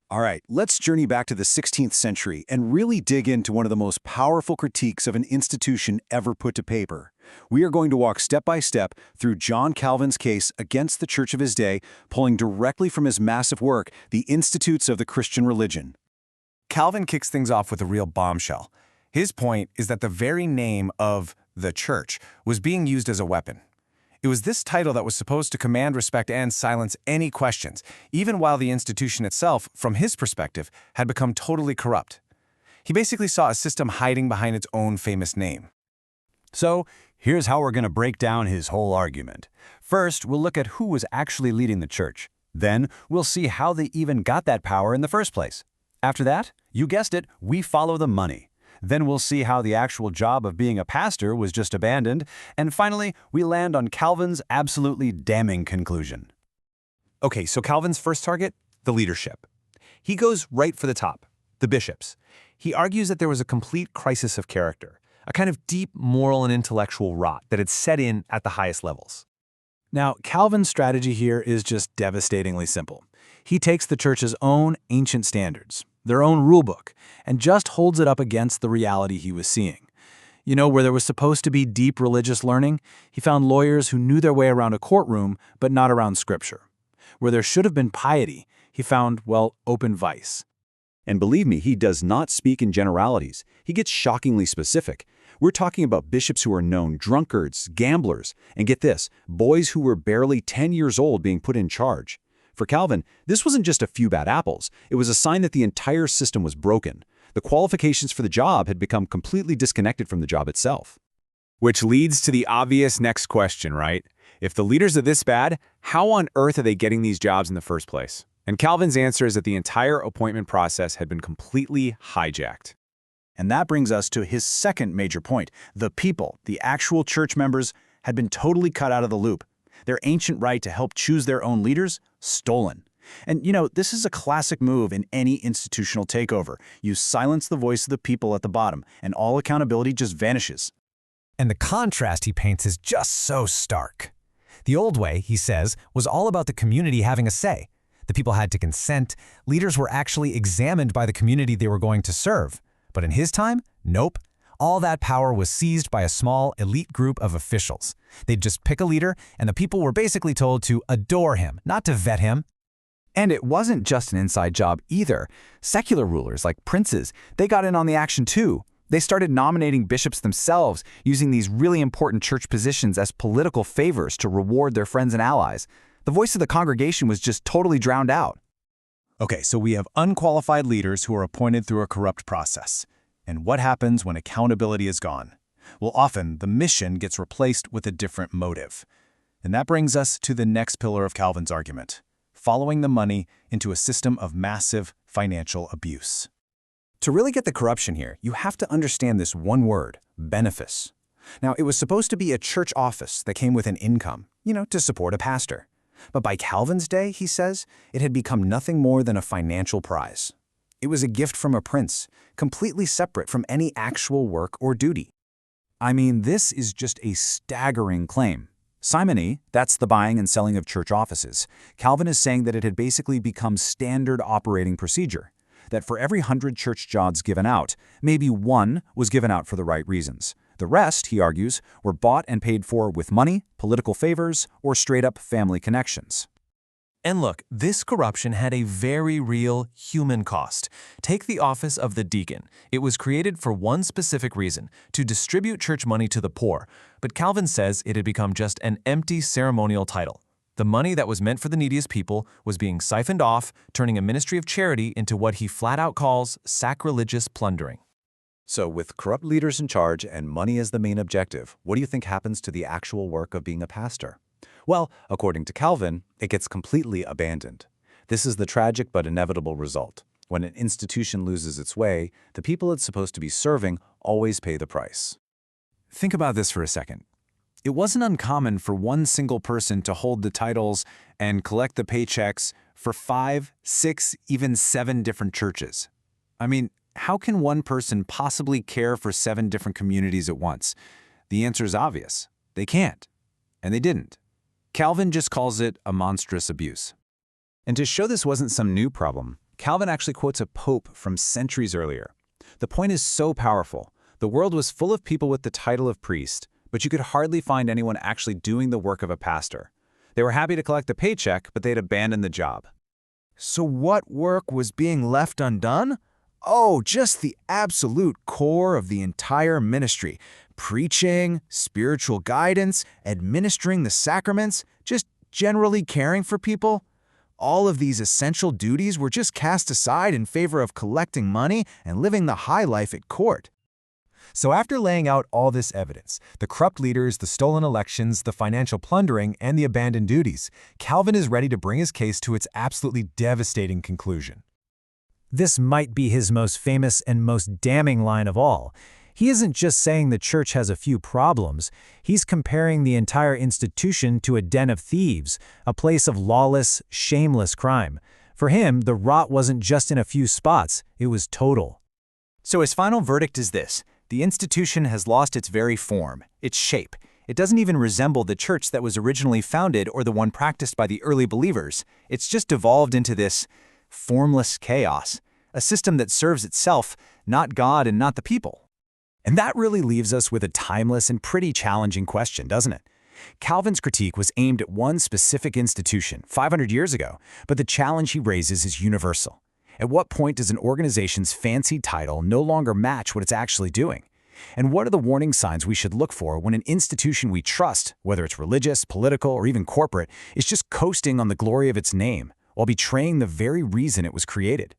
All right, let's journey back to the 16th century and really dig into one of the most powerful critiques of an institution ever put to paper. We are going to walk step by step through John Calvin's case against the church of his day, pulling directly from his massive work, The Institutes of the Christian Religion. Calvin kicks things off with a real bombshell. His point is that the very name of the church was being used as a weapon. It was this title that was supposed to command respect and silence any questions, even while the institution itself, from his perspective, had become totally corrupt. He basically saw a system hiding behind its own famous name. So, here's how we're going to break down his whole argument. First, we'll look at who was actually leading the church. Then, we'll see how they even got that power in the first place. After that, you guessed it, we follow the money. Then we'll see how the actual job of being a pastor was just abandoned. And finally, we land on Calvin's absolutely damning conclusion. Okay, so Calvin's first target? The leadership. He goes right for the top, the bishops. He argues that there was a complete crisis of character, a kind of deep moral and intellectual rot that had set in at the highest levels. Now, Calvin's strategy here is just devastatingly simple. He takes the church's own ancient standards, their own rulebook, and just holds it up against the reality he was seeing. Where there was supposed to be deep religious learning, he found lawyers who knew their way around a courtroom, but not around Scripture. Where there should have been piety, he found, open vice. And believe me, he does not speak in generalities. He gets shockingly specific. We're talking about bishops who are known drunkards, gamblers, and get this, boys who were barely 10 years old being put in charge. For Calvin, this wasn't just a few bad apples. It was a sign that the entire system was broken. The qualifications for the job had become completely disconnected from the job itself. Which leads to the obvious next question, right? If the leaders are this bad, how on earth are they getting these jobs in the first place? And Calvin's answer is that the entire appointment process had been completely hijacked. And that brings us to his second major point. The people, the actual church members, had been totally cut out of the loop. Their ancient right to help choose their own leaders, stolen. And this is a classic move in any institutional takeover. You silence the voice of the people at the bottom, and all accountability just vanishes. And the contrast he paints is just so stark. The old way, he says, was all about the community having a say. The people had to consent. Leaders were actually examined by the community they were going to serve. But in his time, nope. All that power was seized by a small, elite group of officials. They'd just pick a leader, and the people were basically told to adore him, not to vet him. And it wasn't just an inside job either. Secular rulers, like princes, they got in on the action too. They started nominating bishops themselves, using these really important church positions as political favors to reward their friends and allies. The voice of the congregation was just totally drowned out. Okay, so we have unqualified leaders who are appointed through a corrupt process. And what happens when accountability is gone? Well, often the mission gets replaced with a different motive. And that brings us to the next pillar of Calvin's argument, following the money into a system of massive financial abuse. To really get the corruption here, you have to understand this one word, benefice. Now, it was supposed to be a church office that came with an income, to support a pastor. But by Calvin's day, he says, it had become nothing more than a financial prize. It was a gift from a prince, completely separate from any actual work or duty. I mean, this is just a staggering claim. Simony, that's the buying and selling of church offices. Calvin is saying that it had basically become standard operating procedure, that for every 100 church jobs given out, maybe one was given out for the right reasons. The rest, he argues, were bought and paid for with money, political favors, or straight-up family connections. And look, this corruption had a very real human cost. Take the office of the deacon. It was created for one specific reason, to distribute church money to the poor. But Calvin says it had become just an empty ceremonial title. The money that was meant for the neediest people was being siphoned off, turning a ministry of charity into what he flat-out calls sacrilegious plundering. So with corrupt leaders in charge and money as the main objective, what do you think happens to the actual work of being a pastor? Well, according to Calvin, it gets completely abandoned. This is the tragic but inevitable result. When an institution loses its way, the people it's supposed to be serving always pay the price. Think about this for a second. It wasn't uncommon for one single person to hold the titles and collect the paychecks for 5, 6, even 7 different churches. I mean, how can one person possibly care for 7 different communities at once? The answer is obvious. They can't. And they didn't. Calvin just calls it a monstrous abuse. And to show this wasn't some new problem, Calvin actually quotes a pope from centuries earlier. The point is so powerful. The world was full of people with the title of priest, but you could hardly find anyone actually doing the work of a pastor. They were happy to collect a paycheck, but they'd abandoned the job. So what work was being left undone? Oh, just the absolute core of the entire ministry. Preaching, spiritual guidance, administering the sacraments, just generally caring for people. All of these essential duties were just cast aside in favor of collecting money and living the high life at court. So after laying out all this evidence, the corrupt leaders, the stolen elections, the financial plundering, and the abandoned duties, Calvin is ready to bring his case to its absolutely devastating conclusion. This might be his most famous and most damning line of all. He isn't just saying the church has a few problems. He's comparing the entire institution to a den of thieves, a place of lawless, shameless crime. For him, the rot wasn't just in a few spots, it was total. So his final verdict is this: the institution has lost its very form, its shape. It doesn't even resemble the church that was originally founded or the one practiced by the early believers. It's just devolved into this formless chaos, a system that serves itself, not God and not the people. And that really leaves us with a timeless and pretty challenging question, doesn't it? Calvin's critique was aimed at one specific institution 500 years ago, but the challenge he raises is universal. At what point does an organization's fancy title no longer match what it's actually doing? And what are the warning signs we should look for when an institution we trust, whether it's religious, political, or even corporate, is just coasting on the glory of its name, while betraying the very reason it was created?